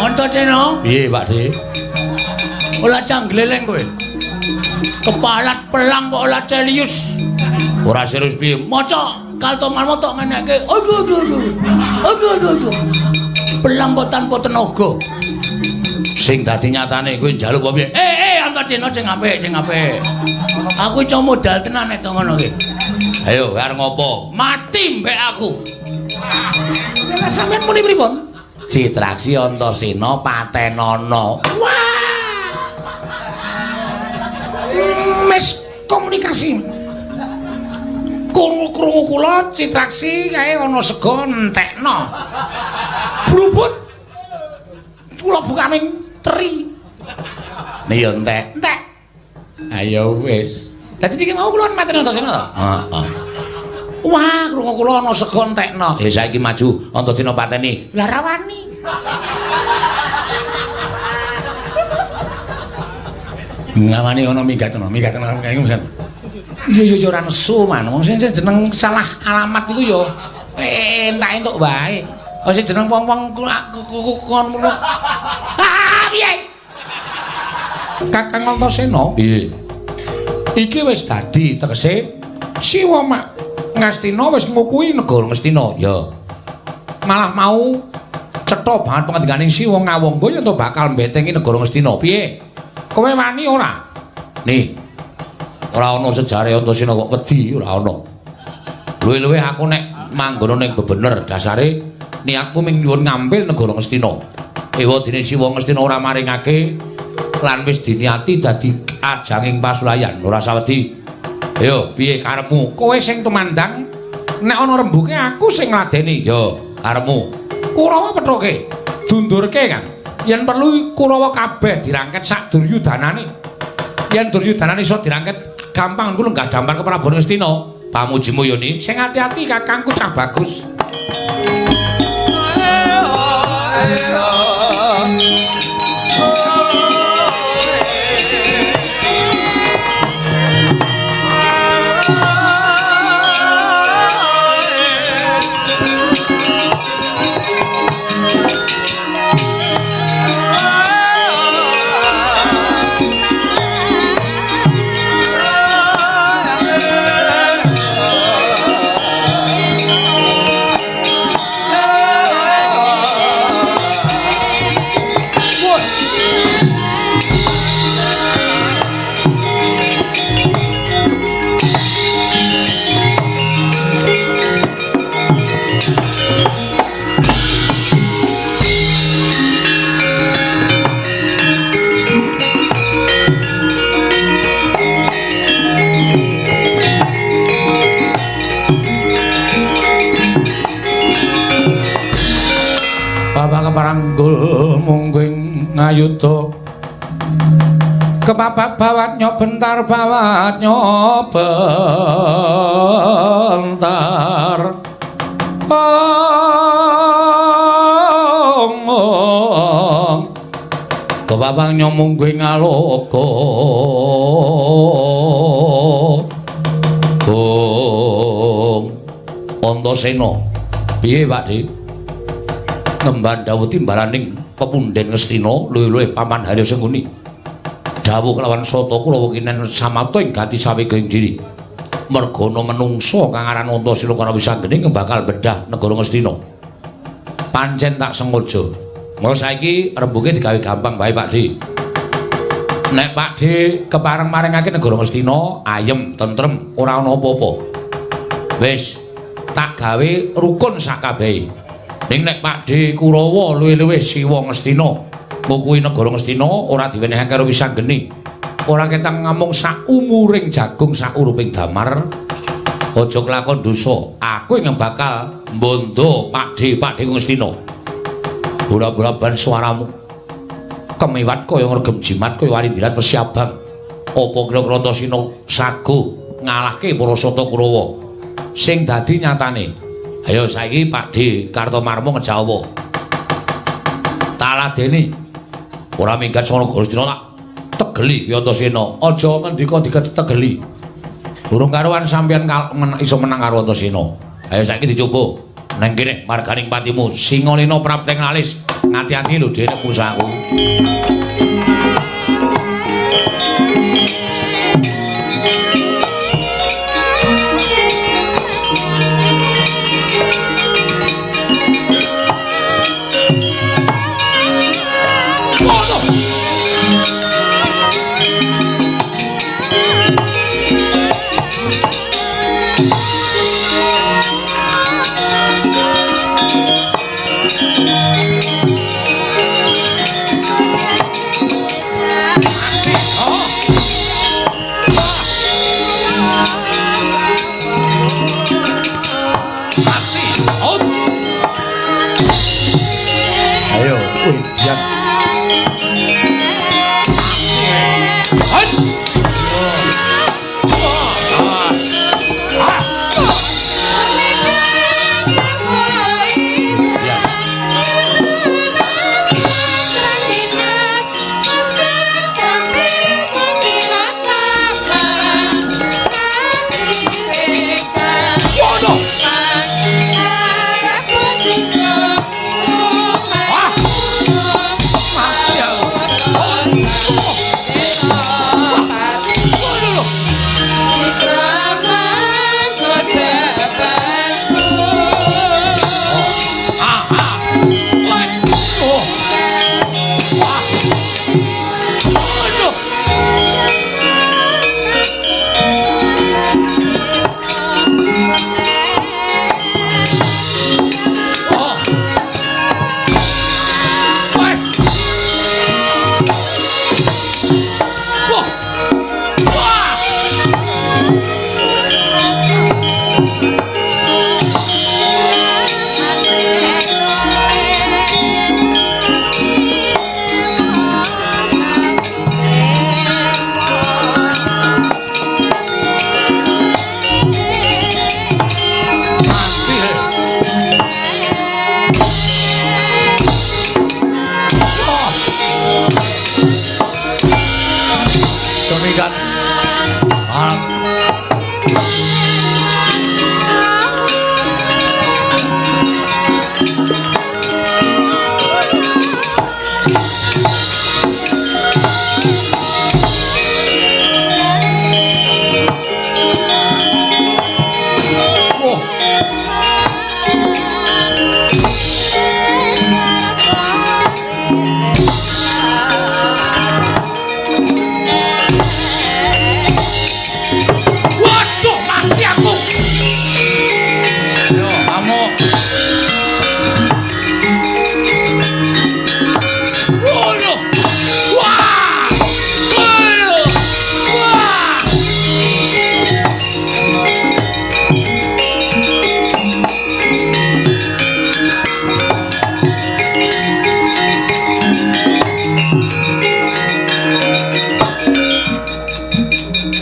Antasena? Piye, Pakde? Olah canggleleng kowe. Kepalat pelang kok olah Celius. Ora serius piye? Maca kaltomanmu tok ngenekke. Aduh. Pelang kok tanpa tenaga. Sing dadi nyatane kowe njaluk apa piye? Antasena sing apik. Aku cuma modal tenan nek ngono ki. Ayo, arep ngopo? Mati mbek aku. Lah sampean muni pripun? Citraksi Antasena patenana. Wah. Miskomunikasi. Krungu kula Citraksi kae ana sego entekno. Brubut. Kula bukaning teri. Nih entek. Entek. Ayo wis. Dadi iki mau kula mateni Antasena to? Heeh. Wah, krungu kula ana sego entekno. Ya saiki maju Antasena pateni. Lah rawani. Ngawani ana minggatno. Iya ora nesu man. Wong sing jeneng salah alamat iku ya entuk wae. Sing jeneng wong-wong kon ngono. Piye? Kakang Antasena? Piye? Iki wis dadi tegese Siwa Ngastina wis ngukuhi negara Ngastina. Ya. Malah mau cetha banget pengendiganing Siwa Ngawangga yen to bakal mbetengi negara Ngastina. Piye? Kowe wani ora? Nih. Ora ana sejare Antasena kok wedi, ora ana. Luwih-luwih aku nek manggon ning bebener dasare niatku ming nyuwun ngambil negara Ngastina. Ewa dene Siwa Ngastina ora maringake lan wis diniati dadi ajanging pasulayan, ora sawedi. Ayo, piye karepmu? Kowe sing tumandang nek ana rembuke aku sing ngladeni. Yo, karepmu. Kurawa pethoke, dundurke Kang. Yen perlu Kurawa kabeh dirangket sak Duryudanane. Yen Duryudanane iso dirangket gampang kuwi enggak gampang ke Prabu Ngastina. Pamujimu yo ni. Sing ati-ati kakangku cah bagus. Paranggul mungging ngayuda kepapak bawat nyobentar bawat nyobentar kepapak nyomungging ngaloka Antasena piye Pakde ngemban dawuh timbalaning pepunden Ngastina luwih-luwih Paman Harya Sengkuni dawuh kelawan sata Kurawa kinen samata ing gati sawega ing diri mergana menungsa kang aran Antasena kana wisanggening bakal bedah negara Ngastina pancen tak sengaja mula saiki rembuge digawe gampang bae Pakde nek Pakde kepareng maringake negara Ngastina ayem tentrem ora ana apa-apa wis tak gawe rukun sakabehe ning nek Pakde Kurawa luwih-luwih Siwa Ngastina ngukuhi negara Ngastina ora diwenehake karo wisanggeni ora ketang ngamung sak umuring jagung sak uruping damar aja kelakon dosa aku yang bakal mbondo Pakde Ngastina bola-bola ban suaramu kemewat kaya ngregem jimat kaya warindirat Persiabang apa kira-kira Antasena sago ngalahke para sata Kurawa sing dadi nyatane. Ayo saiki Pakde Kartomarma ngejawa. Taladeni. Ora minggat sono Gustina tak tegeli ya Antasena. Aja ngendika ditegeli. Durung karuan sampeyan iso menang karo Antasena. Ayo saiki dicoba. Nang kene marganing patimu Singalena prapteng alis ngati-ati lho Dik nek musaku.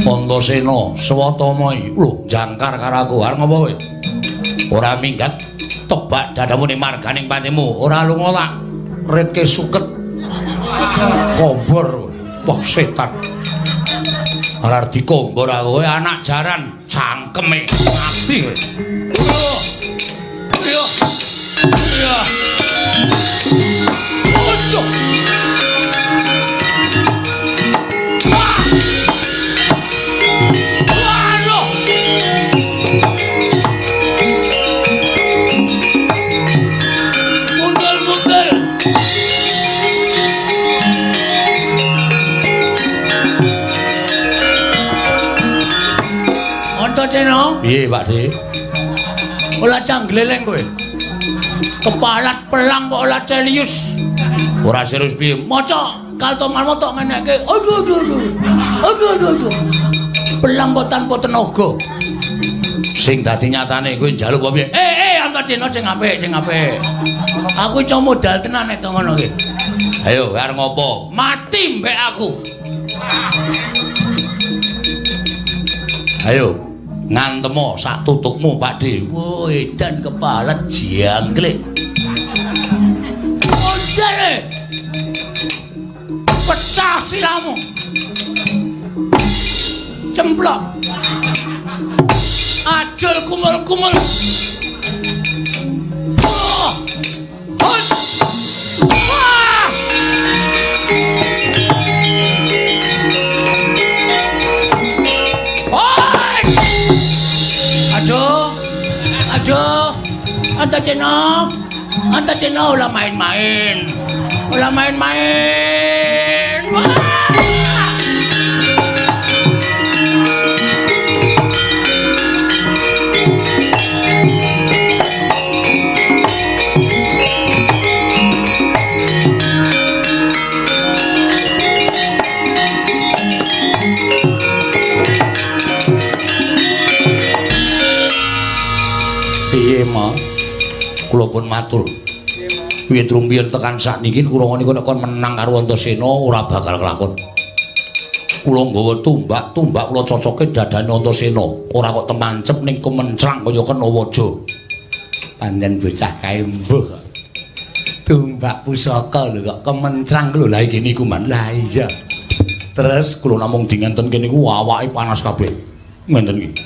Antasena Swatama lho jangkar karo aku arep ngopo kowe ora minggat tebak dadamune marganing patimu ora lunga tak retke suket kombor wah setan ora dikombor aku kowe anak jaran cangkeme mati kowe yo yo ojo Antasena? Piye, Pak De? Olah canggleleng kowe. Kepalat pelang kok olah celius. Ora serius piye? Maca kaltoman motok ngenekke. Aduh. Pelang kok tanpa tenaga. Sing dadi nyatane kowe njaluk apa piye? Antasena sing apik. Aku iso modal tenan nek ngono iki. Ayo, arep ngopo? Mati mbek aku. Ayo, ngantemo sak tutukmu Pak De. Wo edan kepalet jangklik. Ondale. Pecah siramu. Cemplok. Ajul kumul-kumul. Oh. Antasena. Antasena ulah main-main. Ulah main-main. Piye, Ma? Kula pun matur. Wiwit rumiyin tekan sakniki kula niku nek kon menang karo Antasena ora bakal kelakon. Kula nggawa tumbak kula cocoke dadane Antasena, ora kok temancep ning kemencrang kaya kena waja. Pancen bocah kae mbuh. Tumbak pusaka lho kok kemencrang lho. Lah iki niku man. Lah iya. Terus kula namung dinganten kene niku awake panas kabeh. Ngenten iki.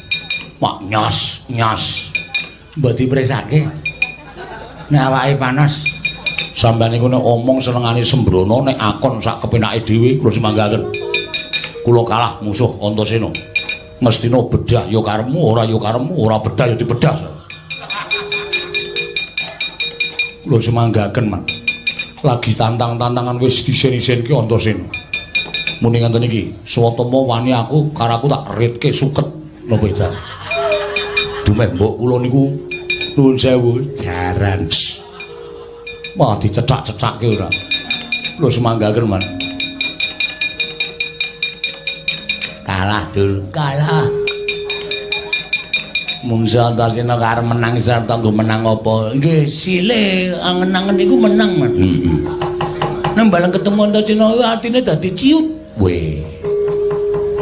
Mak nyas. Mbok dipresake. Nek awake panas, sampeyan niku nek omong senengane sembrono, nek akon sak kepenake dhewe kula semanggaken. Kula kalah musuh Antasena. Mestina bedah ya karepmu, ora ya karepmu, ora bedah ya dibedah. Kula semanggaken, Man. Lagi tantang-tantangan wis disen-isenke Antasena. Muni ngenten iki, swatama wani aku karo aku tak ritke suket lho beda. Dumeh mbok kula niku nuwun sewu jaran. Wah dicethak-cethake ora. Lho semanggaken, Man. Kalah, Dul. Kalah. Mungsa Antasena karep menang sarta nggo menang apa? Nggih, sile angen-angen niku menang, Man. Heeh. Nang bareng ketemu Antasena atine dadi ciut. Weh.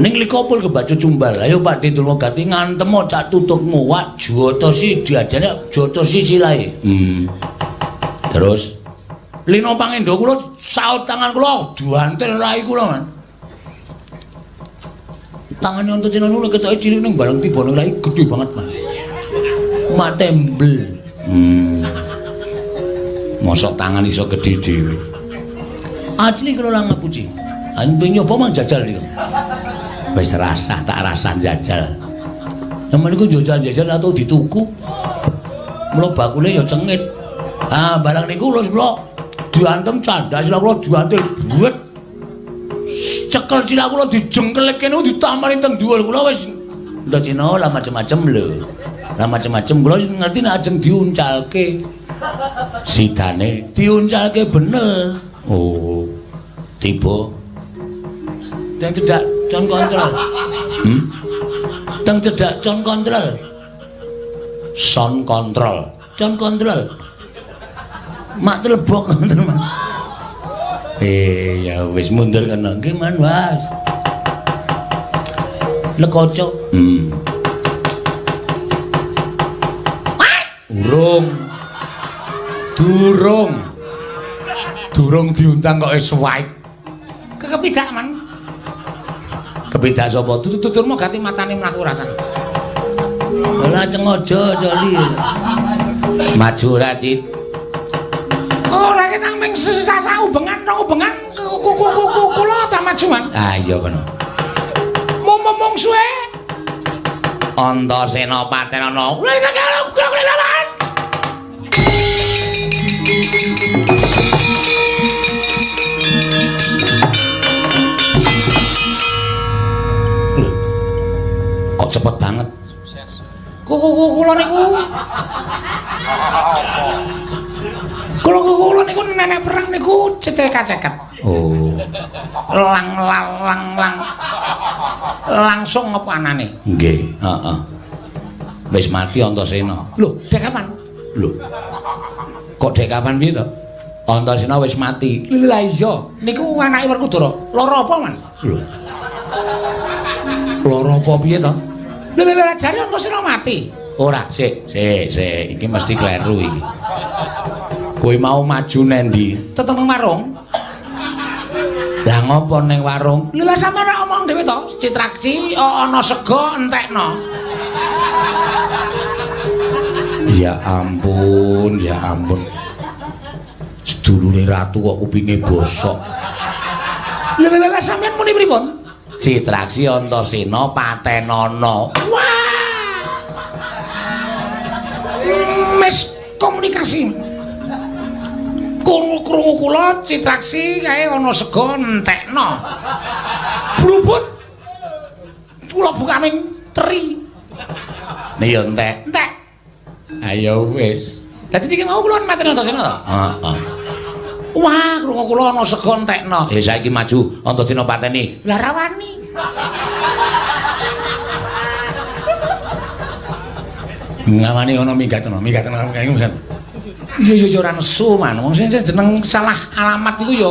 Ning likopul kebacu cumbal. Ayo Pak Ditulung ganti ngantemo cak tutupmu. Wak jotosi diajane jotosi silae. Terus lino pangendo kula saut tangan kula duantel rai kula, Man. Tangane Antasena niku ketoke cilik ning bareng tiba ning rai gedhe banget, Man. Mak tembel. Mosok tangan iso gedhe dhewe. Ajli kula ora ngapuci. Anpen nyoba mang jajal niku. Wis rasah tak rasah jajal. Nemen niku jajal-jajal atau dituku. Mula bakule ya cengit. Ah, barang niku kula diantem candas kula diantil buet. Cekel cilak kula dijengkelek kene ditamani teng dhuwur kula wis Antasena lah macem-macem lho. Lah macem-macem kula ngerti nek ajeng diuncalke. Sidane diuncalke bener. Oh. Tiba teng cedak con kontrol. Teng cedak con kontrol. Son kontrol. Con kontrol. Mak telebok ngoten, Man. Ya wis mundur kena. Nggih, Man, Mas. Lekocok. Durung diundang kok wis wae. Kepidak, Man. Kepidak sapa? Tutur-tuturmu ganti matane mlaku rasane. Lah cengojo joli. Maju ora, Cit. Ora ki nang ming sesasa ubengan kula ta maju, Man. Ah iya kono. Momong suwe. Antasena Patenana. Kok cepet banget. Kula niku. Kula niku nenek perang niku cecek-ceket. Oh. Langsung apa anane? Nggih, heeh. Wis mati Antasena. Lho, dek kapan? Lho. Kok dek kapan piye to? Antasena wis mati. Lah iya, niku anake Werkudara. Lara apa, Man? Lho. Lara apa piye to? Lha jare Antasena mati. Ora, sik. Iki mesti kleru iki. Kowe mau maju nendi? Tetep nang warung. Lah ngopo ning warung? Lha sampeyan nek omong dhewe to, Citraksi ana sego entekno. Ya ampun. Sedulure ratu kok kupinge bosok. Lha sampeyan muni pripun? Citraksi Antasena Patenana. Wah! Mes komunikasi. Krungu kula Citraksi kae ana sego entekno. Brubut. Kula bukaming teri. Nek ya entek. Ayo wis. Dadi iki mau kula mateni Antasena to? Heeh. Wah, krungu kula ana sego entekno. Ya saiki maju Antasena pateni. Lah rawani. Ngawani ana minggatno kae. Iya ora nesu man. Wong sing jeneng salah alamat iku ya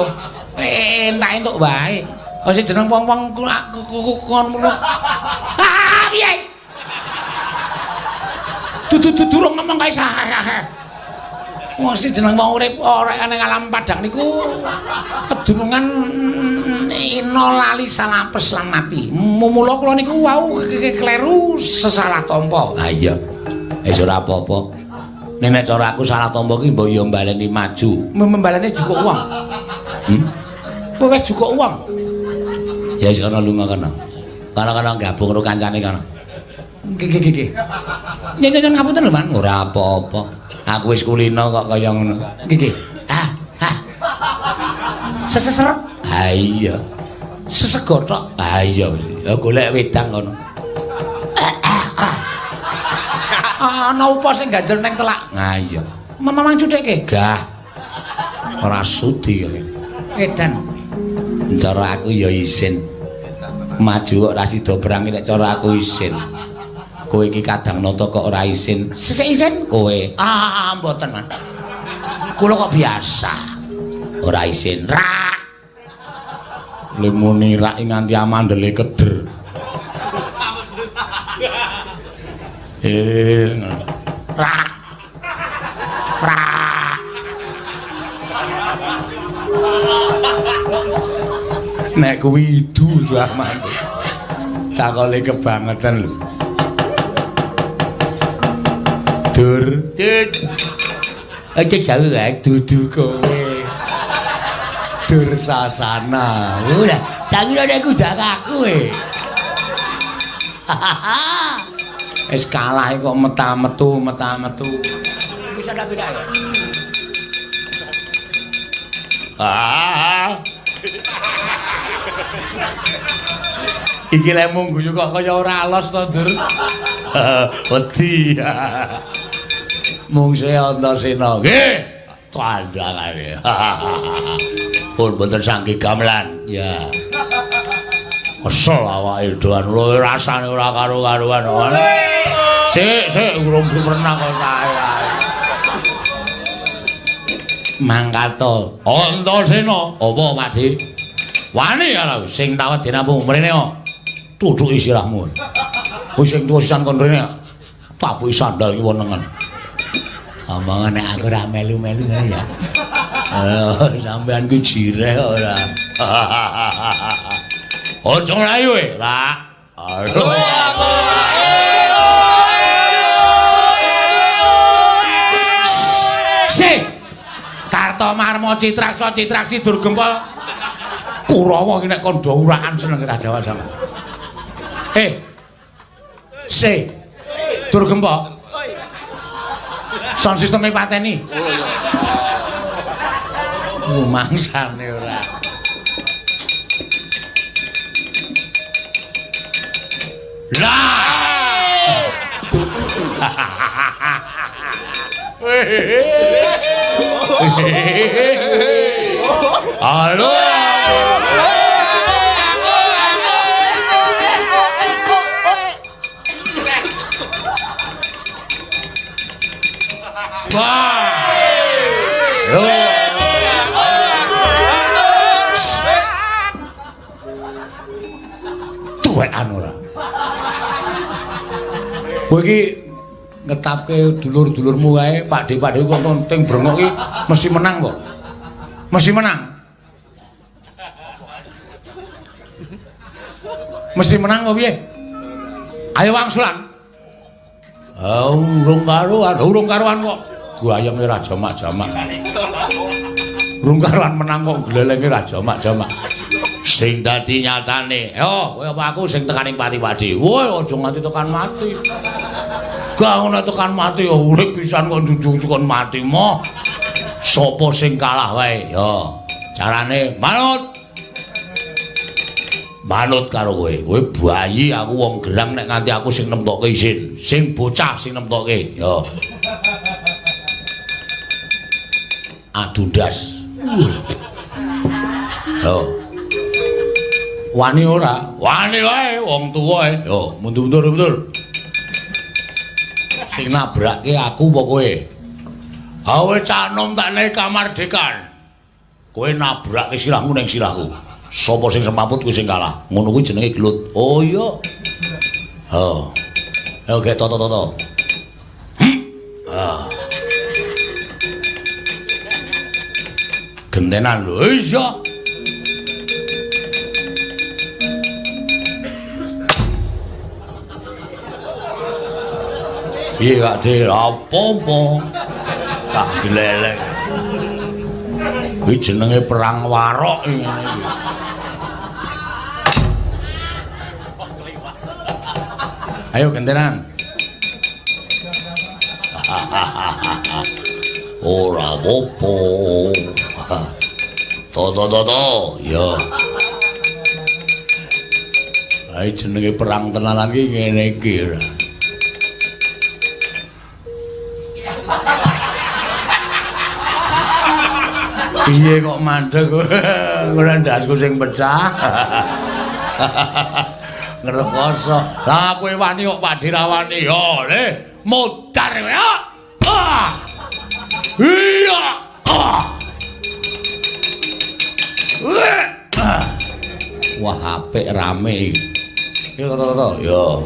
entak entuk wae. Wong sing jeneng wong-wong ngono. Ah, piye? Durung ngomong kae sah. Wong sing jeneng wong urip ora ning alam padang niku kedurungan ina lali salapes lan mati. Mula kula niku wau kleru sesalah tampa. Ha iya. Wis ora apa-apa. Nek cara aku salah tampa ki mbok ya mbaleni maju. Membalene cukup uang. Wis cukup uang. Ya wis ana lunga kana. Kana gabung karo kancane kana. Nggih. Nyen ngapunten lho, Man. Ora apa-apa. Aku wis kulino kok kaya ngono. Nggih. Seseseret. Ha iya. Sesego tok. Ha iya wis. Ya golek wedang kono. Ana apa sing ganjel ning telak? Nah iya. Mamang cuthike. Gah. Ora sudi kowe. Edan. Cara aku ya isin. Maju kok ora sida perang nek cara aku isin. Kowe iki kadang nata kok ora isin. Sesuk isin kowe. Mboten, Man. Kula kok biasa. Ora isin. Rak. Lemuni rak nganti amandele keder. Rak. Nek kuwi idu zaman. Cakole kebangetan lho. Dur. Aja jauh wae dudu kowe. Dur sasana. Ora, tak kira nek kudu aku Wis kalah kok meta-metu. Bisa ndak beda ya? Iki lek mung guyu kok kaya ora alos to, Dur. Wedi. Mung se Antasena. Nggih. Tandangane. Pun boten sangki gamelan. Ya. Kesel awake doan lho rasane ora karo-karuan. Sik urung pernah kok kae. Mangkato. Antasena, apa Pakde? Wani ala sing tawet dinampung mrene kok. Tutuki sirahmu. Kowe sing tuwa sisan kon rene. Tabuki sandal ki wonengen. Omongane aku ora melu-melu ngene ya. Sampeyan ku jireh ora. Ojo mlayu e, Pak. Sik. Kartomarma Citraksi Durgempol. Kurawa iki nek kandha urakan seneng Rajawa sama. Sik. Durgempol. Sound system pateni. Mangsane ora. Lah. Halo. Wah. Tuwekan ora. Kowe iki ngetapke dulur-dulurmu wae, Pakde-pakde kok penting brengok iki mesti menang kok. Mesti menang. Mesti menang kok piye? Ayo wangsulan. Urung karuan kok. Guayeme ra jamak-jamak. Urung karuan menang kok glelenge ra jamak-jamak. Sing dadi nyatane, yo kowe apa aku sing tekaning Pati Pakde. Woi, aja nganti tekan mati. Gak ngono tekan mati ya urip pisan kok dudu kon mati mo. Sapa sing kalah wae? Ya, carane manut. Manut karo kowe. Kowe bayi, aku wong gerang nek nganti aku sing nemtokke isin. Sing bocah sing nemtokke. Ya. Adu ndas. Yo. Wani ora? Wani wae wong tuwa ae. Yo, mundur. Sing nabrake aku apa kowe? Awe cah nom tak nek kamardikan. Kowe nabrake sirahmu ning sirahku. Sapa sing semaput kuwi sing kalah. Ngono kuwi jenenge gelut. Oh iya. Oh. Oke, toto. Ah. Gentenan lho, iya. Piye Kak De, apa-apa. Tak dilelek. Kuwi jenenge perang warok ngene iki. Ayo gentenan. Ora apa-apa. To. Ya. Ayo jenenge perang tenanan iki ngene iki. Piye kok mandeg ora ndasku sing pecah. Ngrekoso. Lah kowe wani kok Pak Dirawani ya, le. Modar kowe. Ah. Iya. Ah. Wah, apik rame iki. Yo to. Yo.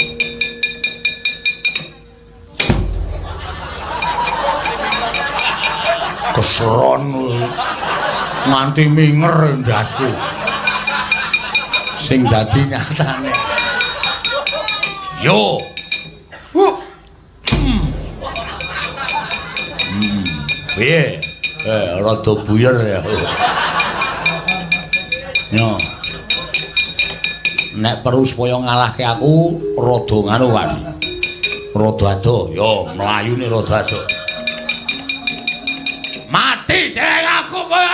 Keseron nganti minger ndasku sing dadi nyatane yo piye rada buyer ya yo nek perlu supaya ngalahke aku rada nganu kan rada ado yo mlayune rada ado mati dereng aku kowe.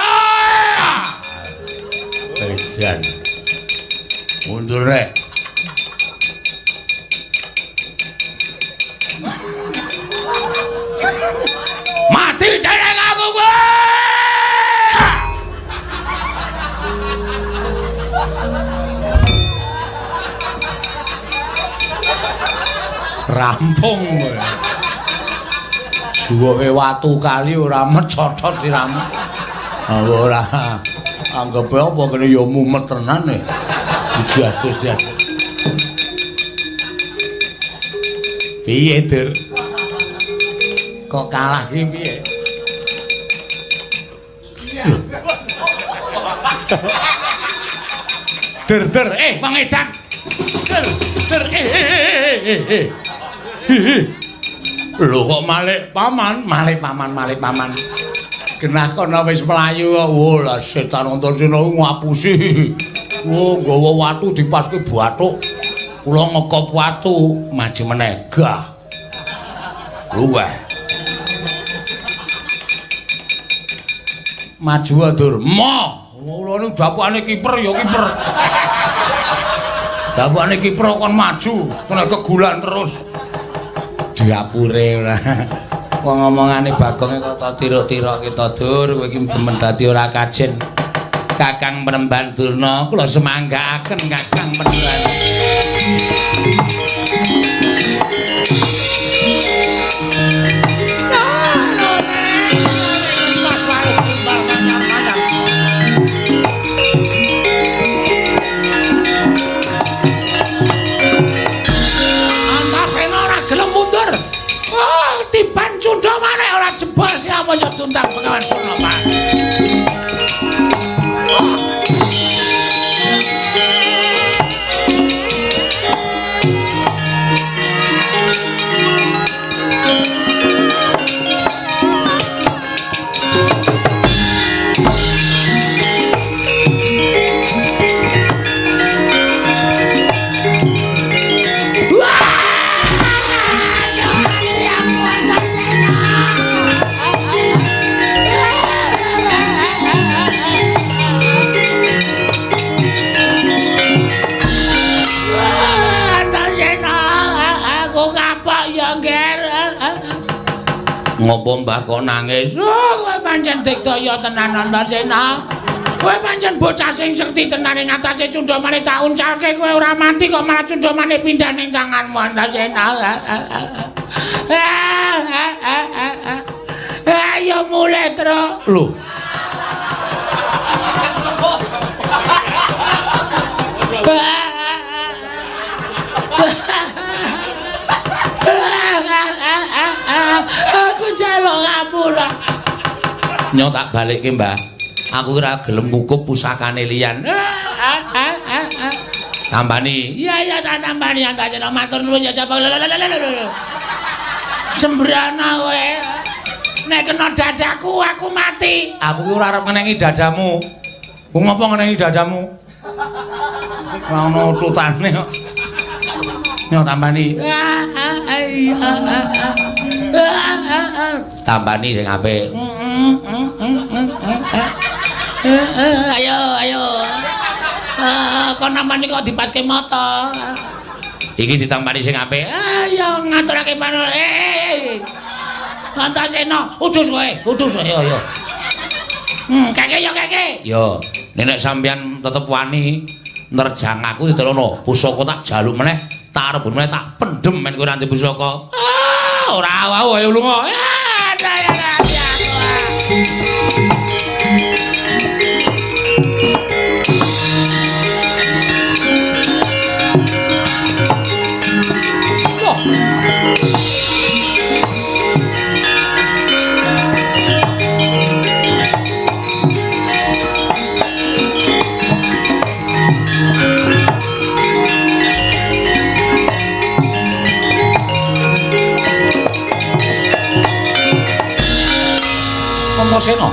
Ejan. Mundur rek. Mati dereng aku kowe. Rampung kowe. Duwoke watu kali ora mecotot siramu. Ora anggepe apa kene ya mumet tenan e. Dijas-jas. Piye, Dur? Kok kalah iki piye? Dur, Bang Edan. Dur, Lho kok malih paman. Genah kono wis mlayu kok. Lah setan Antasena ngapusi. Nggawa watu dipaske bathuk. Kula ngekop watu maju meneh gah. Luweh. Maju Dur. Mo. Kula niku dapukane kiper ya kiper. Dapukane kiper kon maju, kena kegulan terus. Diapure ora. Wong ngomongane Bagonge kok ta tira-tira kita Dur, kowe iki demen dadi ora kajen. Kakang Penemban Durna, kula semanggaaken Kakang Penemban. Tiban Sunda maneh ora jebol siapa yo tuntang Bengawan Durna Pak. Ngopo Mbah kok nangis? Oh, kowe pancen digdaya tenan Antasena. Kowe pancen bocah sing sekti tenan ing atase cundhamane tak uncalke kowe ora mati kok malah cundhamane pindah ning tanganmu Antasena. Ayo mulai terus. Lho. Aku jaluk ngapura. Nyok tak balikke, Mbah. Aku ora gelem ngukup pusakane liyan. Tambani. Iya tak tambani Antasena. Matur nuwun ya Japa. Sembrana kowe. Nek kena dadaku aku mati. Aku ki ora arep ngenengi dadamu. Ku ngopo ngenengi dadamu? Ora ono tutane kok. Nyok tambani. Tambani sing apik. Ayo. Kok nambani kok dipaske mata. Iki ditambani sing apik. Ayo ngaturake manut. Antasena, udus kowe, ayo. Keke yo keke. Yo, nek sampeyan tetep wani nerjang aku diterono, pusaka tak jaluk meneh, tak rebut meneh tak pendhem men kowe nanti pusaka. Ora wau ayo lunga. Antasena.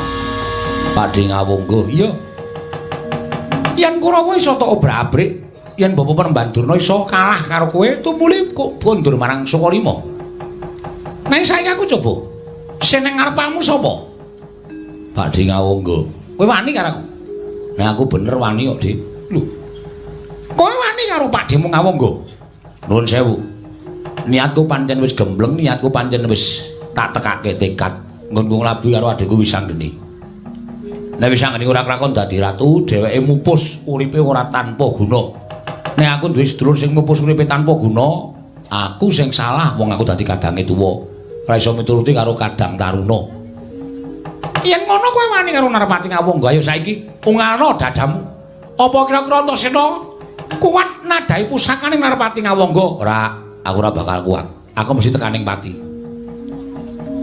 Padhe ngawungguh, iya. Yen Kurawa iso tok obrak-abrik, yen Bapak Perembandurna iso kalah karo kowe, tumuli kok kondur marang Sukalima. Nang saiki aku coba. Sing nang ngarepmu sapa? Padhe ngawungguh. Kowe wani karo aku? Nah aku bener wani kok, Dik. Lho. Kowe wani karo Pakdemu ngawungguh? Nuwun sewu. Niatku pancen wis gembleng, niatku pancen wis tak tekake tekad. Nggon nglabi karo adikku Wisanggeni. Nek Wisanggeni ora kelakon dadi ratu, dheweke mupus uripe ora tanpa guna. Nek aku duwe sedulur sing mupus uripe tanpa guna, aku sing salah wong aku dadi kadange tuwa. Ora iso mituruti karo kadang taruna. Yen ngono kowe wani karo Narpati Ngawangga, ayo saiki ungalno dadamu. Apa kira-kira Antasena kuat nadai pusakane Narpati Ngawangga? Ora, aku ora bakal kuat. Aku mesti tekaning pati.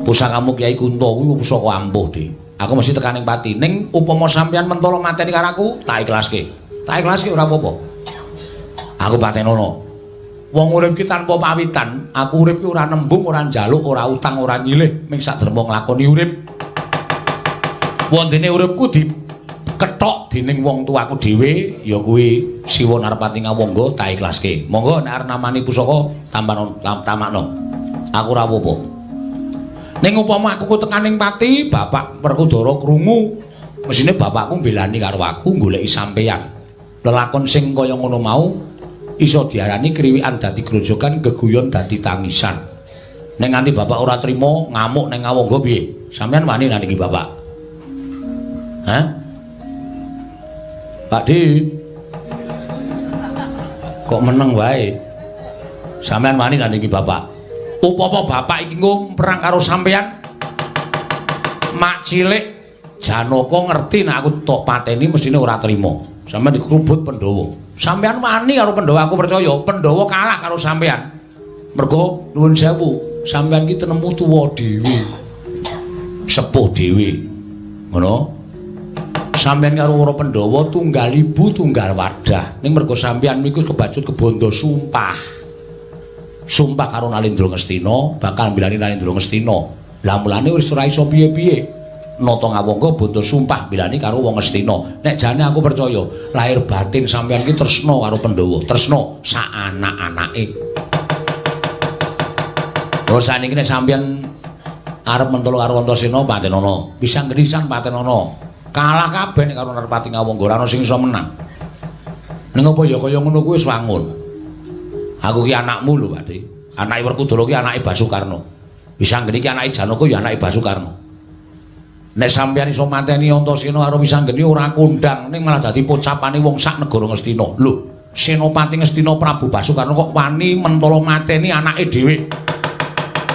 Pusakamu Kyai Kunto kuwi pusaka ampuh, Dik. Aku mesti tekaning pati. Ning upama sampeyan mentolo mateni karo aku, tak ikhlaske. Tak ikhlaske ora apa-apa. Aku patenono. Wong urip ki tanpa pawitan, aku urip ki ora nembung, ora njaluk, ora utang, ora nyilih, ming sak derma nglakoni urip. Wondene uripku dikethok dening wong tuaku dhewe, ya kuwi Siwa Narpati Ngawangga, tak ikhlaske. Monggo nek arep namani pusaka tamakno. Aku ora apa-apa. Ning upama aku tekaning pati, Bapak Werkudara krungu, mesine bapakku mbelani karo aku goleki sampeyan. Lelakon sing kaya ngono mau iso diarani kriwikan dadi grojogan, geguyon dadi tangisan. Nek nganti bapak ora trima, ngamuk ning Ngawangga piye? Sampeyan wani nandingi bapak? Hah? Pak Di. Kok meneng wae? Sampeyan wani nandingi bapak? Upama bapak iki engko perang karo sampeyan, mak cilik Janaka ngerti nek aku tok pateni mestine ora trima. Sampeyan dikrubut Pandhawa. Sampeyan wani karo Pandhawa, aku percaya Pandhawa kalah karo sampeyan. Mergo nuwun sewu, sampeyan iki tenemu tuwa dhewe. Sepuh dhewe. Ngono. Sampeyan karo para Pandhawa tunggal ibu tunggal wadah. Ning mergo sampeyan iku kebacut kebondo sumpah. Sumpah karo Nalendra Ngastina bakal mbilani Nalendra Ngastina. Lah mulane wis ora iso piye-piye. Nata Ngawangga bondo sumpah mbilani karo wong Ngastina. Nek jane aku percaya lahir batin sampeyan iki tresna karo Pandhawa, tresna sak anak-anake. Lho saniki nek sampeyan arep mentolo karo Antasena Patenana, bisa ngrisan Patenana. Kalah kabeh nek karo Narpati Ngawangga ora ana sing iso menang. Ning apa ya kaya ngono kuwi wis wangun. Aku ki anakmu lho, Pakde. Anake Werkudara ki anake Basukarna. Wisanggeni iki anake Janaka ya anake Basukarna. Nek sampeyan iso mateni Antasena karo Wisanggeni ora kondang ning malah dadi pocapane wong sak negara Ngastina. Lho, Senopati Ngastina Prabu Basukarna kok wani mentala mateni anake dhewe.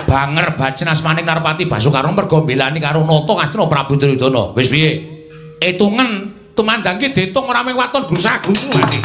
Banger bacen asmane Narpati Basukarna mergo mbelani karo Nata Ngastina Prabu Duryudana. Wis piye? Etungen tumandangke ditung ora mung waton grusak-grusu wae.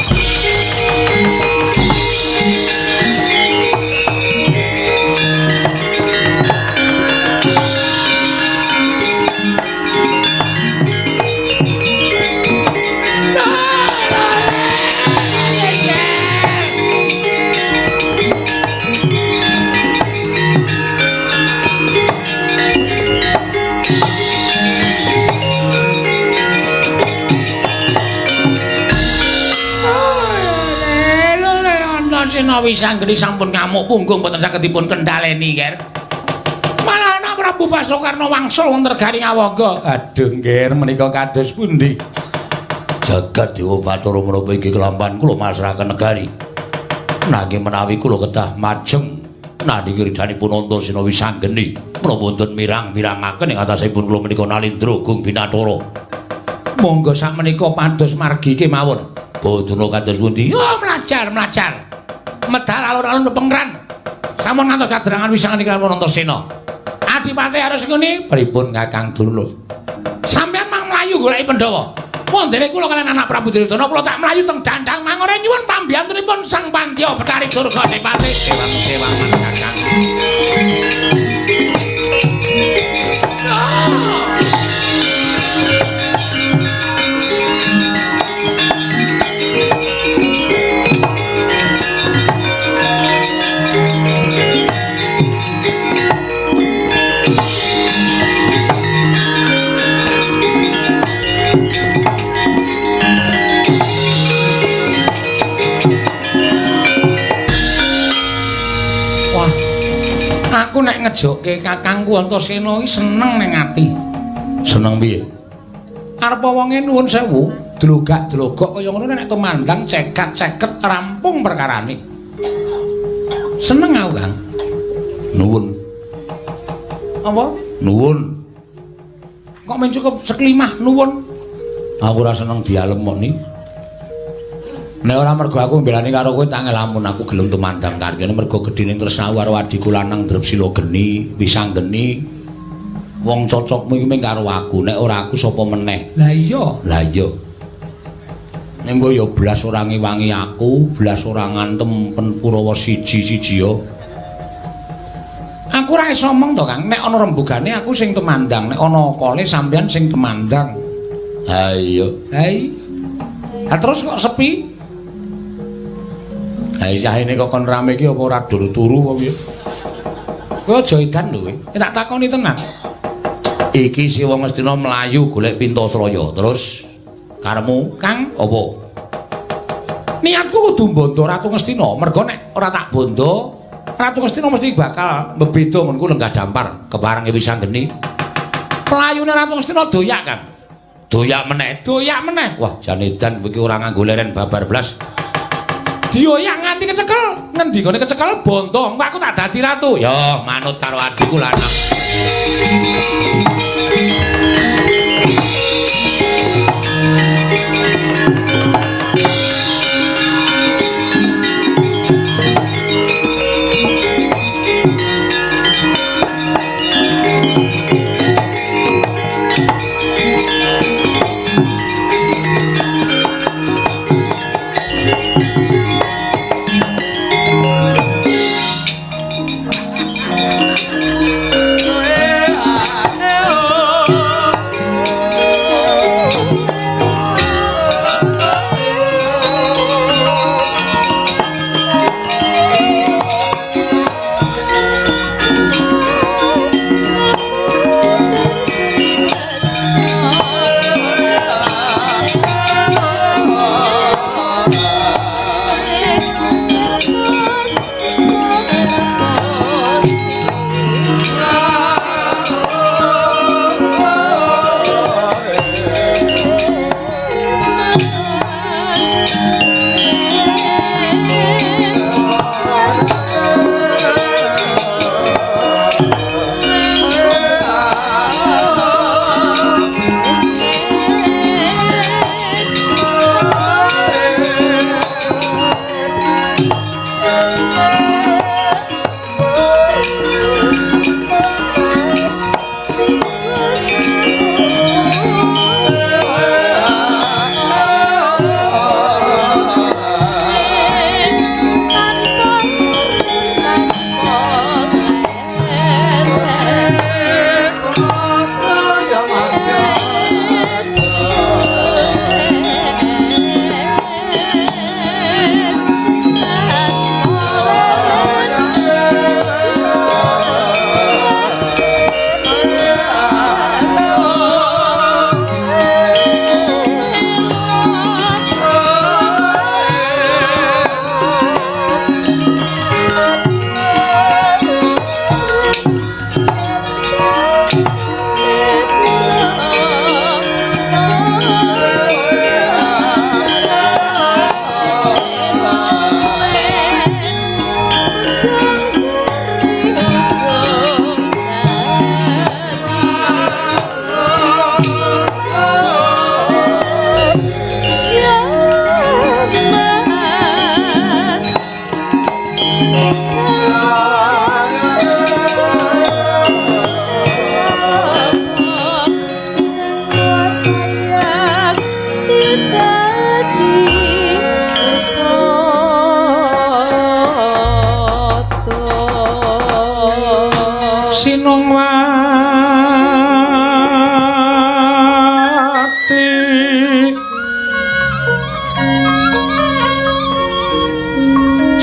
Wisanggeni sampun ngamuk punggung boten saged dipun kendhaleni, Nger. Malah ana Prabu Basukarna wangsul wonten negari Ngawangga. Aduh, Nger, menika kados pundi? Jagat Dewa Bathara menapa iki kelampan kula masrahaken negari. Nanging menawi kula kedah majeng nandingi ridhanipun Antasena Wisanggeni, menapa wonten mirang-mirangaken ing atasipun kula menika Nalindra Gung Binathara. Monggo sak menika pados margi kemawon. Badana kados pundi? Oh, mlajar. Medal alur-alur pengran. Sampun ngantos kadrangan Wisanggeni kaliyan Antasena. Adipati harus ngene, pripun Kakang Durna? Sampeyan mang mlayu goleki Pandhawa. Wondene kula kaliyan anak Prabu Duryudana kula tak mlayu teng dandang mangore nyuwun pambiyantunipun Sang Pandya Betari Durga Dipati. Sewang Kakang. Aku nek ngejokke kakangku Antasena iki seneng ning ati. Seneng piye? Arep wonge nuwun sewu, dlogak-dlogok kaya ngono nek tumandang cekat-ceket rampung perkarane. Seneng aku, Kang. Nuwun. Apa? Nuwun. Kok men cukup seklimah nuwun. Aku ora seneng dialemoni. Nek ora mergo aku mbelani karo kowe tak ngelamun aku gelem tumandang karyane mergo gedene tresnaku karo adiku lanang Drepsila Geni, Wisanggeni. Wong cocokmu iki mung karo aku, nek ora aku sapa meneh? Lah iya. Ning kok ya blas ora ngiwangi aku, blas ora ngantem pen Kurawa siji-siji ya. Aku ora iso omong to, Kang. Nek ana rembugane aku sing tumandang, nek ana kole sampeyan sing tumandang. Ha iya. Ha terus kok sepi? Ha isine kok kon rame iki apa ora dur-turu apa piye? Kowe aja edan lho kowe. Tak takoni tenan. Iki si wong Ngastina mlayu golek Pintasraya. Terus karepmu, Kang, apa? Niatku kudu bondo Ratu Ngastina, mergo nek ora tak bondo, Ratu Ngastina mesti bakal mbeda ngonku lenggah dampar keparenge Wisanggeni. Mlayune Ratu Ngastina doyak, Kang. Doyak meneh. Wah, jan edan iki ora nganggo leren babar blas. Dioyak nganti kecekel. Ngendi gone kecekel bondo, engko aku tak dadi ratu. Ya, manut karo adikku lanang. Oh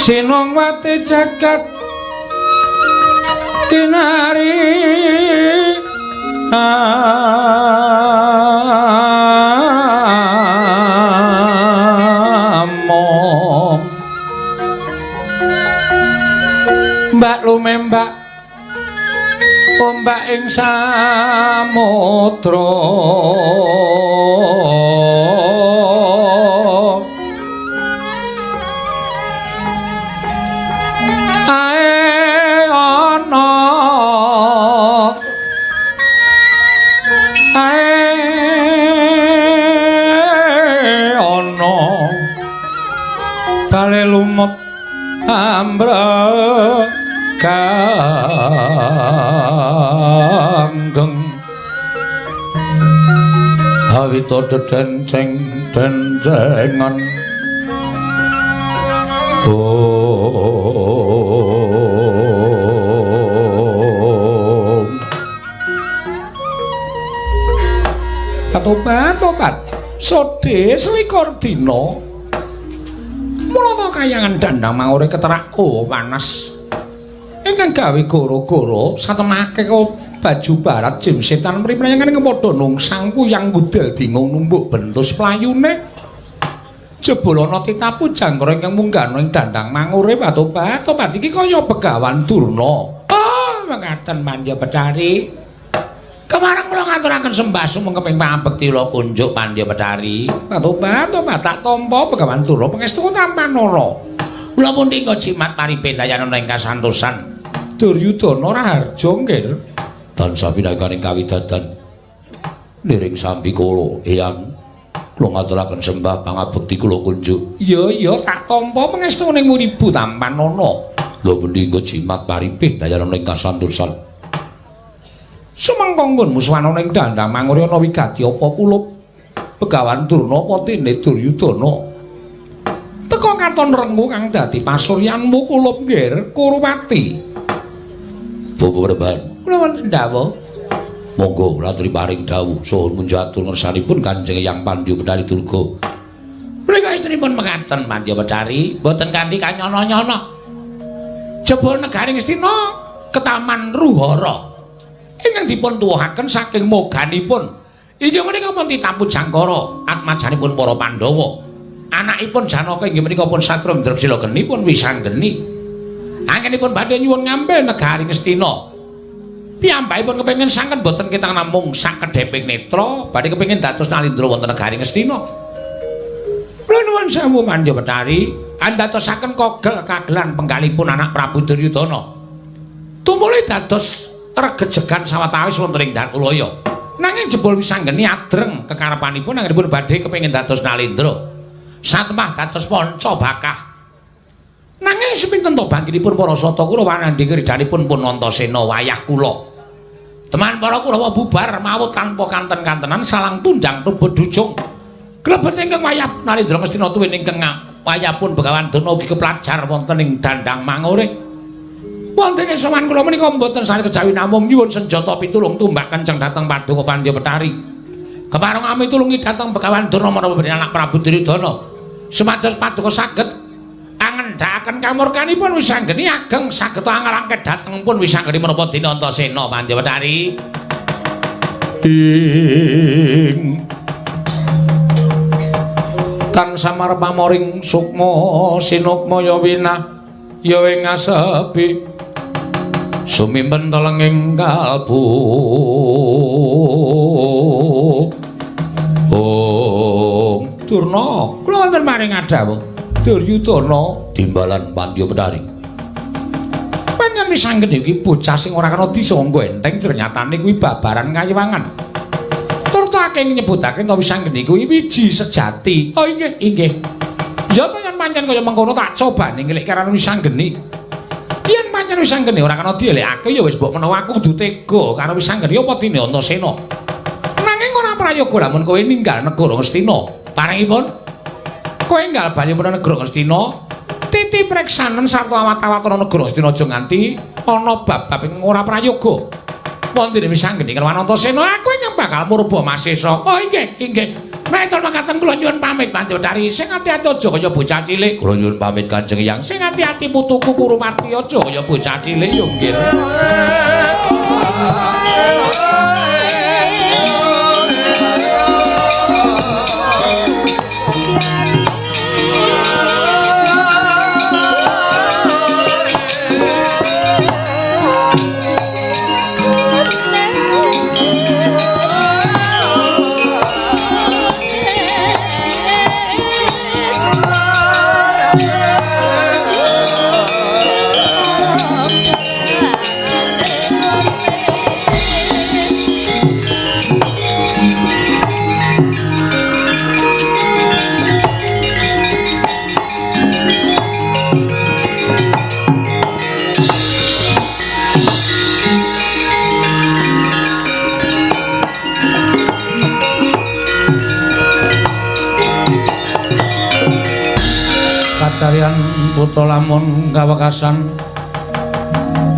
Sinongwati jagat kinari among mbak lumembak ombak ing samudra bale lumut ambreganggeng hawita dedenceng dencengan tobat sode selikur dina mula kayangan Dandang Mangure keterak panas ingkang gawe goro-goro satemake baju barat jim setan mriprengan kepadha nungsang kuyang ngudel bingung numbuk bentus playune jebul ana titah pujangkara ingkang munggah ing Dandang Mangure tobat iki kaya Begawan Durna mekaten Pandya Betari Kemarang kula ngaturaken sembah sumeng keping pambekti kula kunjuk Pandya Betari. Tobat tak tampa Begawan Durna pangestu tampanana. Kula pundi engko jimat paripe dayanana ing kasantosan. Duryudana Raharja nggih. Tansah pinakaning kawidadan. Liring sambi kula eyang kula ngaturaken sembah pangabekti kula kunjuk. Iya tak tampa pangestu ning muribu tampanana. Lha pundi engko jimat paripe dayanana ing kasantosan. Sumangka nggon musuhana ing Dandang Mangure ana wigati apa kulup Begawan Durna apa dene Duryudana teka katon rengu kang dadi pasuryanmu kulup nggih Kurwati Bapak kula wonten dawuh monggo latri paring dawuh saha munjatur ngersanipun Kanjeng Hyang Pandya Betari Durga mrika istrinipun mekaten Pandya Betari boten kanthi kanyana-nyana jebul negaring Astina ketaman Ruhara ingkang dipun tuwuhaken saking moganipun inggih menika pun titah pujangkara atmajanipun para Pandhawa anakipun Janaka inggih menika pun Satria Indrasila geni pun wisanggeni anggenipun badhe nyuwun ngambil negaring Astina piyambakipun kepengin sangken boten ketang namung sak kedheping netra badhe kepengin dados nalindra wonten negaring Astina kula nuwun sewu Pandya Betari andatosaken kogel kagelan penggalipun anak Prabu Duryudana tumuli dados regejegan sawetawis wonten ing Datulaya. Nanging jebul wisanggeni adreng kekarepanipun anggenipun badhe kepengin dados nalindra. Satemah dados panca bakah. Nanging sepinten to bangkinipun para sata kula wanandhi kridanipun pun Antasena wayah kula. Teman para Kurawa bubar mawut tanpa kanten-kantenan salang tundang tubut dujung. Klebet ingkang wayah nalindra Ngastina tuwin ingkang wayahipun Begawan Durna ugi keplajar wonten ing Dandang Mangure. Wonten ing sowan kula menika mboten sami kejawi namung nyuwun senjata pitulung tumbak kenceng dhateng Paduka Pandya Betari. Kepareng ami tulungi dhateng Begawan Durna menapa anak Prabu Duryudana. Sumados Paduka saged angendhakaken kamurkanipun wisanggeni ageng saged angarangke dhateng pun wisanggeni menapa dina Antasena Pandya Betari. Tan samar pamoring sukma sinukmaya winah ya ing asepi sumimpen telenging kalbu Durna kula wonten maring adhawuh Duryudana timbalan Pandya Betari panjenengan wisanggeni iki bocah sing ora kena disangga enteng ternyatane kuwi babaran kayiwangan tur tak nyebutake to wisanggeni kuwi wiji sejati oh inggih ya to yen pancen kaya mengkono tak cobane ngelik karo wisanggeni yen pancen wisanggeni ora kena dielekake ya wis mbok menawa aku kudu tega karo wisanggeni apa dene Antasena nanging ora prayoga lamun kowe ninggal negara Ngastina parengipun kowe enggal bali menawa negara Ngastina titi preksanen sarta awat-awat ana negara Ngastina aja nganti ana bab-bab ing ora prayoga wonten wisanggeni karo Antasena aku nyang bakal murba masesa oh inggih Matur makaten kula nyuwun pamit Pandhawatari. Sing ati-ati aja kaya bocah cilik. Kula nyuwun pamit Kanjeng Hyang. Sing ati-ati putuku Kurupati aja kaya bocah cilik yo nggih. Kacarian putra lamun kawekasan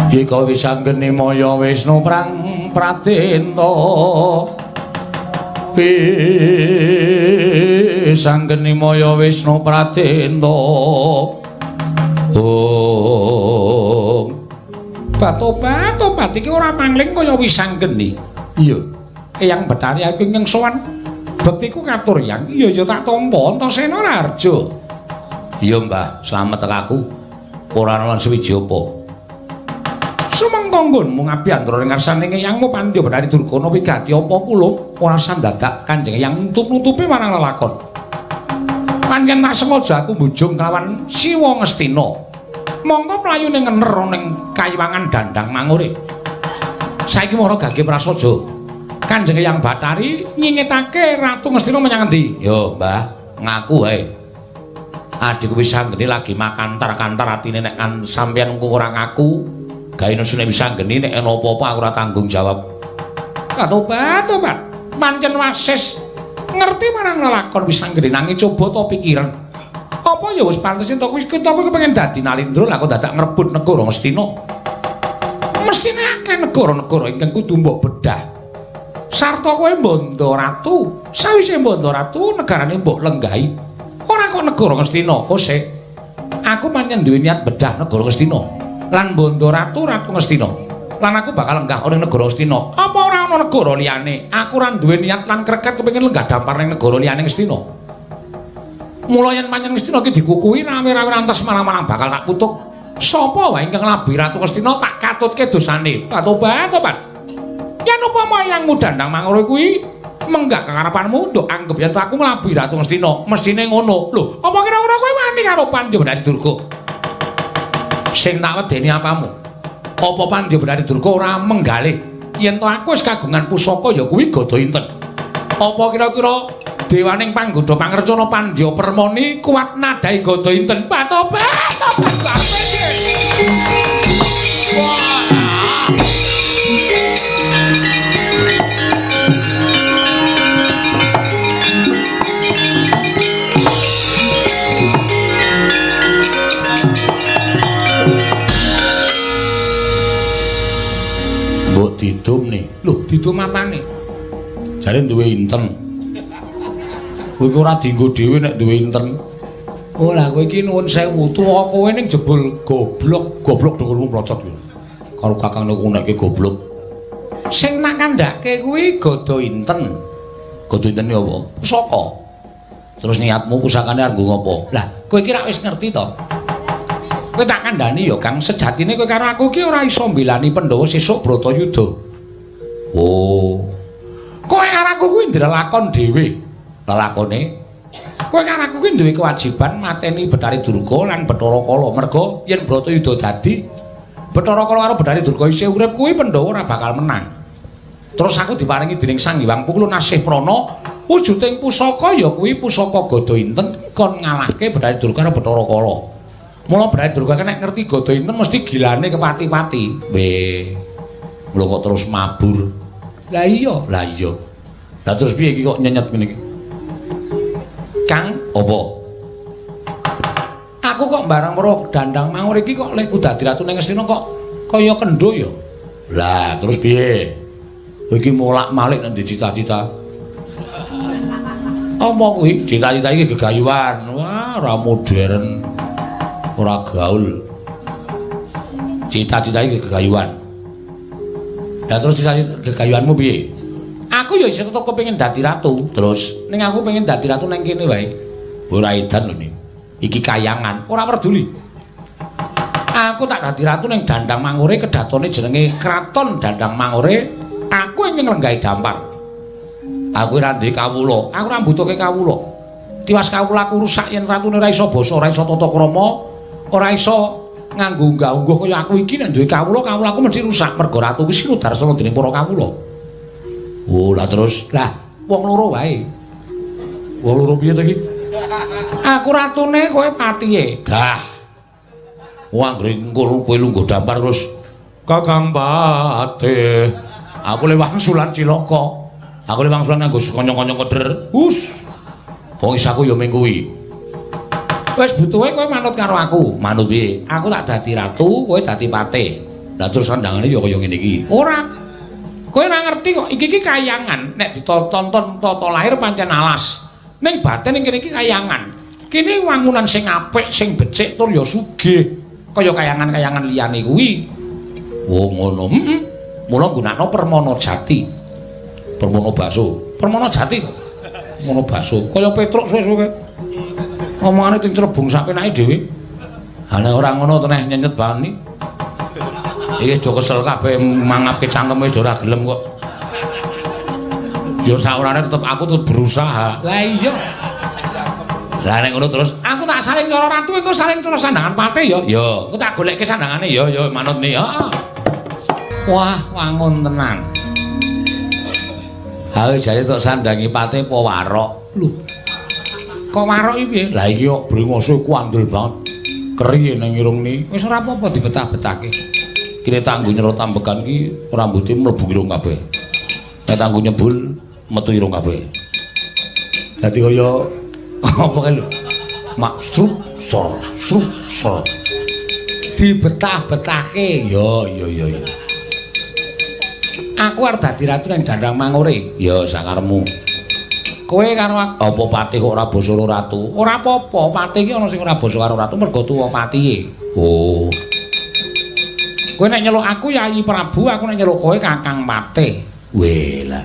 jika wisanggeni maya Wisnu prang pratenta wisanggeni maya Wisnu pratenta oh tobat iki ora mangling kaya wisanggeni iya Eyang Betari aku ingkang sowan bektiku katur Yang iya tak tampa Antasena Raharja. Iya Mbah, slamet tekaku. Ora ana suwiji apa. Sumangka nggonmu ngabiyantra ing ngarsaning Eyangmu Pandya Betari Durgana wigati apa kula ora sandadak Kanjeng Eyang nutup-nutupi marang lelakon. Pancen tak sengaja aku mbujung kelawan Siwa Ngastina. Monggo mlayune ngener ning kayiwangan Dandang Mangure. Saiki mara gage prasaja. Kanjeng Eyang Betari nyingetake Ratu Ngastina menyang endi? Yo, Mbah, ngaku wae. Adikku Wisanggeni lagi makantar-kantar atine nek kan sampeyan engko ora ngaku gawe nesune Wisanggeni nek ana apa-apa aku ora tanggung jawab. Tobat pancen wasis ngerti marang lelakon Wisanggeni nanging coba to pikiran apa ya wis pantes to kuwi kepengin dadi Nalindra lah kok dadak ngrebut negara Ngastina. Mestine akeh negara-negara ingkang kudu mbok bedah sarta kowe Banda Ratu sawise Banda Ratu negarane mbok lenggahi. Ora kok negara Ngastina, kose. Aku pancen duwe niat bedah negara Ngastina. Lan Banda Ratu Ngastina. Lan aku bakal lenggah ning negara Ngastina. Apa ora ana negara liyane? Aku ora duwe niat lan kreket kepengin lenggah dampar ning negara liyane Ngastina. Mula yen pancen Ngastina iki dikukuhi rame-rame antes marang-marang bakal tak putuk. Sapa wae ingkang labi Ratu Ngastina tak katutke dosane. Tobat. Yen upama Eyangmu Dandang Mangure kuwi menggak kekarepanmu nduk anggap yen aku nglabi Ratu Ngastina mestine ngono lho apa kira-kira kowe wani karo Pandya Betari Durga sing tak wedeni apamu apa Pandya Betari Durga ora menggalih yen to aku wis kagungan pusaka ya kuwi Gada Inten apa kira-kira dewaning panggoda pangrecana Pandya Permoni kuat nadai Gada Inten tobat didum nih. Lho, didum apane? Jare duwe inten. Kowe ora dienggo dhewe nek duwe inten. Oh lah kowe iki nuwun sewu, tuwa kowe ning jebul goblok dhuwurmu mlocot kuwi. Karo kakang niku nekke goblok. Sing nak kandhake kuwi Gada Inten. Gada Inten iki apa? Pusaka. Terus niatmu pusakane arep ngopo? Lah, kowe iki rak wis ngerti to? Kowe tak kandhani ya Kang, sejatine kowe karo aku ki ora iso mbelani Pandhawa sesuk Bratayuda. Oh. Kowe karo aku kuwi ndelakon dhewe. Lelakone. Kowe karo aku kuwi duwe kewajiban mateni Betari Durga lan Bathara Kala. Merga yen Bratayuda dadi Bathara Kala karo Betari Durga isih urip kuwi Pandhawa ora bakal menang. Terus aku diparingi dening Sang Hyang Wukul Nasih Prana, wujuding pusaka ya kuwi pusaka Gada Inten kon ngalahke Betari Durga karo Bathara Kala. Mula Betari Durga nek ngerti Gada Inten mesti gilane kepati-pati. Weh. Mula kok terus mabur. Lah iya. Lah terus piye iki kok nyenyet ngene iki? Kang, apa? Aku kok barang weruh Dandang Mangure iki kok lek dadi ratu ning Ngastina kok kaya kendho ya. Lah terus piye? Kowe iki molak-malik nang cita-cita. Apa kuwi? Cita-cita iki gegayuhan. Wah, ora modern. Ora gaul. Cita-cita iki gegayuhan. Lah terus cita-cita gegayuhanmu piye? Aku ya isih tetep kepengin dadi ratu. Terus ning aku pengen dadi ratu nang kene wae. Ora edan lho ning. Iki kayangan, ora peduli. Aku tak dadi ratu ning Dandang Mangure, kedatone jenenge Kraton Dandang Mangure. Aku ingin lenggahi dampar. Aku ora duwe kawula, aku ora mbutuhke kawula. Tiwas kawulaku rusak yen ratune ora iso basa, ora iso tata krama, ora iso nganggo unggah-ungguh kaya aku iki nek duwe kawula, kawulaku mesti rusak. Mergo ratu kuwi sinudarsana dening para kawula. Oh, lah terus, lah wong loro wae. Wong loro piye to iki? Aku ratune, kowe patihe. Gah. Wong anggere engko kowe lungguh dampar terus Kakang Pate. Aku le wangsulan cilaka. Aku le wangsulan nganggo konyong-konyong keder. Hus. Wong isaku ya ming kuwi. Wis butuhe kowe manut karo aku. Manut piye? Aku tak dadi ratu, kowe dadi pate. Lah terus kandhangane ya kaya ngene iki. Ora. Kowe ora ngerti kok iki kayangan. Nek ditonton tata lahir pancen alas. Ning batin ning kene iki kayangan. Kene wangunan sing apik, sing becik tur ya sugih. Kaya kayangan-kayangan liyane kuwi. Oh ngono. Mula gunakno permana jati. Permana baso. Permana jati. Permana baso. Kaya Petruk suwe-suwe. Omongane ting crebung sak penake dhewe. Ha nek ora ngono teneh nyenyet bani. Iki do kesel kabeh mangapke cangkeme wis ora gelem kok. Ya saurane tetep aku tetep berusaha. Lah iya. Lah nek ngono terus aku tak saling karo ratu engko saling karo sandangan pate ya. Ya, engko tak goleke sandangane ya manut ne ya. Wah, wangun tenan. Ha jare tok sandangi pate apa warok. Lho. Kok warok iki piye? Lah iki kok brengose kuandel banget. Keri nang irung ni. Wis ora apa-apa dibetah-betahke. Kene tanggo nyerot tambekan iki rambuté mlebu irung kabeh. Nek tanggo nyebul metu irung kabeh. Dadi kaya apa kae lho? Mak strup sor. Dibetah-betahke. Ya. Aku arep dadi ratu nang Dandang Mangure. Ya sakarepmu. Kowe karo apa patih kok ora basa karo ratu? Ora apa-apa, patih iki ana sing ora basa karo ratu mergo tuwa patihe. Oh. Kowe nek nyeluk aku Yayi Prabu, aku nek nyeluk kowe Kakang Patih. Weh lah.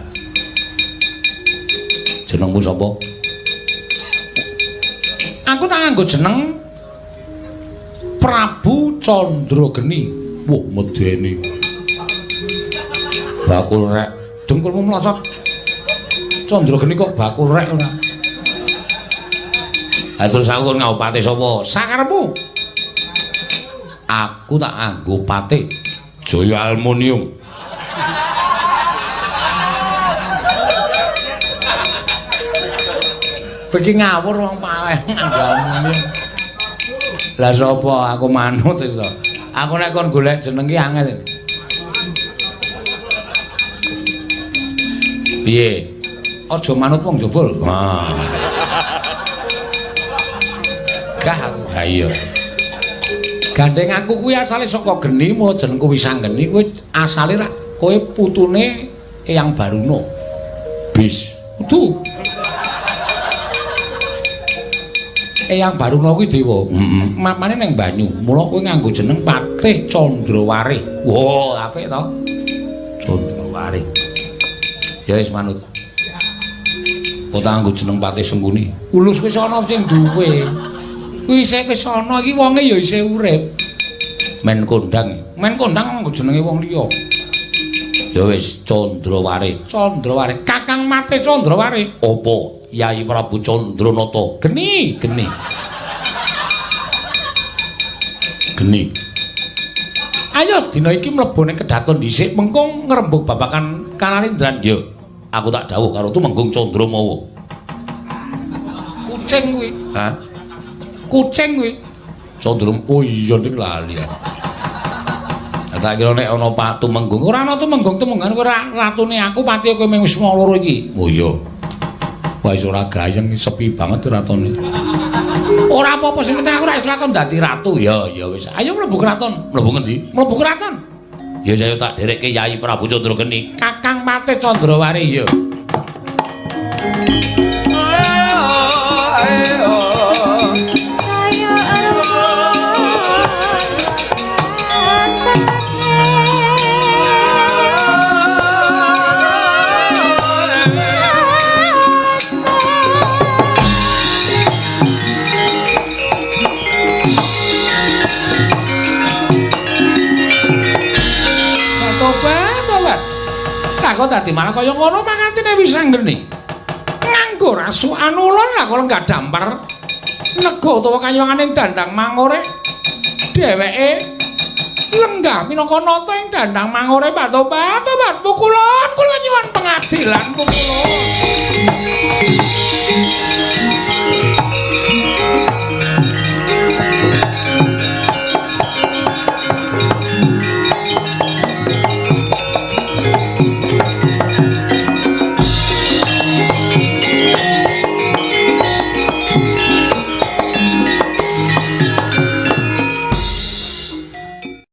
Jenengmu sapa? Aku tak nganggo jeneng Prabu Candrageni. Wah, medeni. Bakul rek, dengkulmu mlocot. Candrageni kok bakul rek ora. Ha terus aku nganggo patih sapa? Sakarepmu. Aku tak nganggo patih Jaya Aluminium. Iki ngawur wong paling nganggo aluminium. Lah sapa aku manut iso. Aku nek kon golek jeneng ki angel. Piye? Aja manut wong jebul. Ha. Gah aku ayo. Gandeng aku kuwi asale saka geni, mula jenengku Wisanggeni. Kuwi asale ra kowe putune Eyang Baruna. Bis. Kudu. Eyang Baruna kuwi dewa. Mamane ning banyu. Mula kowe nganggo jeneng Patih Candrawari. Wah, apik to? Candrawari. Ya wis manut. Kok tak nganggo jeneng Patih Sengkuni. Ulus wis ana sing duwe. Kuwi isih wis ana iki wonge ya isih urip. Men kondang nganggo jenenge wong liya. Ya wis Candrawari. Kakang Patih Candrawari. Apa? Yayi Prabu Candranata. Geni. Ayo dina iki mlebu ning kedaton dhisik mengko ngrembug babakan Kanalindran. Ya, aku tak dawuh karo Tumenggung Candramawa. Kucing kuwi. Hah? Kucing kuwi. Candram. Oh iya ning lali. Tak kira nek ana Pak Tumenggung, ora ana Tumenggung temungan kowe ratune aku pati kowe mung wis loro iki. Oh iya. Wah iso ora gayeng sepi banget ratone. Ora apa-apa sing penting aku ora lakon dadi ratu. Ya wis. Ayo mlebu kraton. Mlebu ngendi? Mlebu kraton. Ya saya tak derekke Yayi Prabu Candrageni. Kakang Patih Candrawari ya. dadi malah kaya ngono mangantine wis anggene. Nganggo rasukan ulun lah kula enggak dampar. Nego utawa kayuwanganing Dandang Mangore. Dheweke lenggah minangka nata ing Dandang Mangore Patobat pukulun kula nyuwun pengadilan pukulun.